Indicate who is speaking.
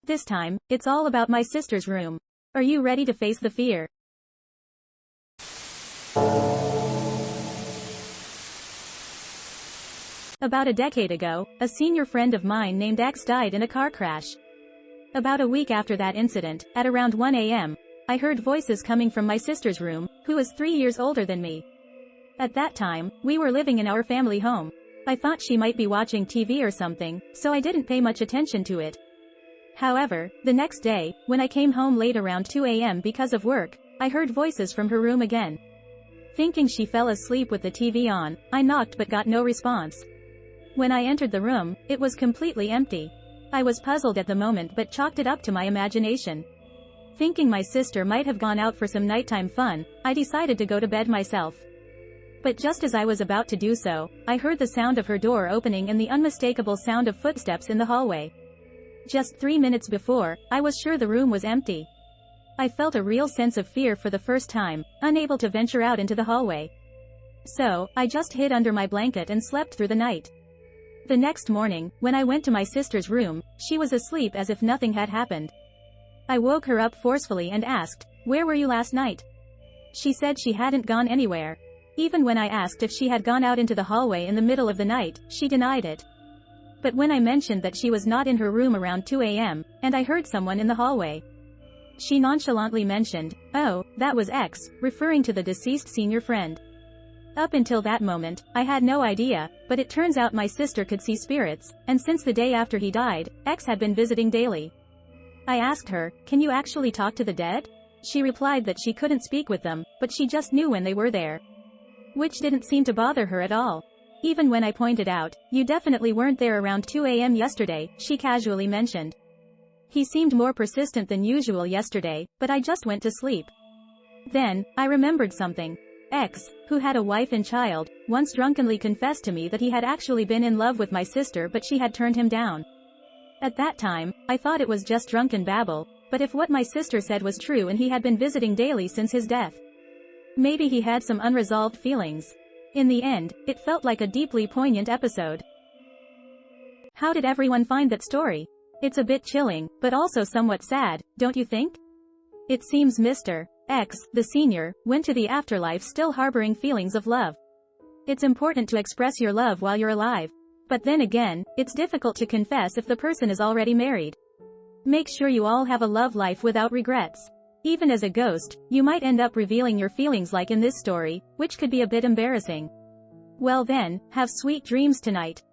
Speaker 1: This time, it's all about my sister's room. Are you ready to face the fear? About a decade ago, a senior friend of mine named X died in a car crash. About a week after that incident, at around 1 a.m., I heard voices coming from my sister's room, who was 3 years older than me. At that time, we were living in our family home. I thought she might be watching TV or something, so I didn't pay much attention to it. However, the next day, when I came home late around 2 a.m. because of work, I heard voices from her room again. Thinking she fell asleep with the TV on, I knocked but got no response. When I entered the room, it was completely empty. I was puzzled at the moment but chalked it up to my imagination. Thinking my sister might have gone out for some nighttime fun, I decided to go to bed myself. But just as I was about to do so, I heard the sound of her door opening and the unmistakable sound of footsteps in the hallway. Just 3 minutes before, I was sure the room was empty. I felt a real sense of fear for the first time, unable to venture out into the hallway. So, I just hid under my blanket and slept through the night. The next morning, when I went to my sister's room, she was asleep as if nothing had happened. I woke her up forcefully and asked, "Where were you last night?" She said she hadn't gone anywhere. Even when I asked if she had gone out into the hallway in the middle of the night, she denied it. But when I mentioned that she was not in her room around 2 a.m., and I heard someone in the hallway, she nonchalantly mentioned, "Oh, that was X," referring to the deceased senior friend. Up until that moment, I had no idea, but it turns out my sister could see spirits, and since the day after he died, X had been visiting daily. I asked her, "Can you actually talk to the dead?" She replied that she couldn't speak with them, but she just knew when they were there. Which didn't seem to bother her at all. Even when I pointed out, "You definitely weren't there around 2 a.m. yesterday," she casually mentioned, "He seemed more persistent than usual yesterday, but I just went to sleep." Then, I remembered something. X, who had a wife and child, once drunkenly confessed to me that he had actually been in love with my sister but she had turned him down. At that time, I thought it was just drunken babble, but if what my sister said was true and he had been visiting daily since his death, maybe he had some unresolved feelings. In the end, it felt like a deeply poignant episode. How did everyone find that story? It's a bit chilling, but also somewhat sad, don't you think? It seems Mr. X, the senior, went to the afterlife still harboring feelings of love. It's important to express your love while you're alive. But then again, it's difficult to confess if the person is already married. Make sure you all have a love life without regrets. Even as a ghost, you might end up revealing your feelings like in this story, which could be a bit embarrassing. Well then, have sweet dreams tonight.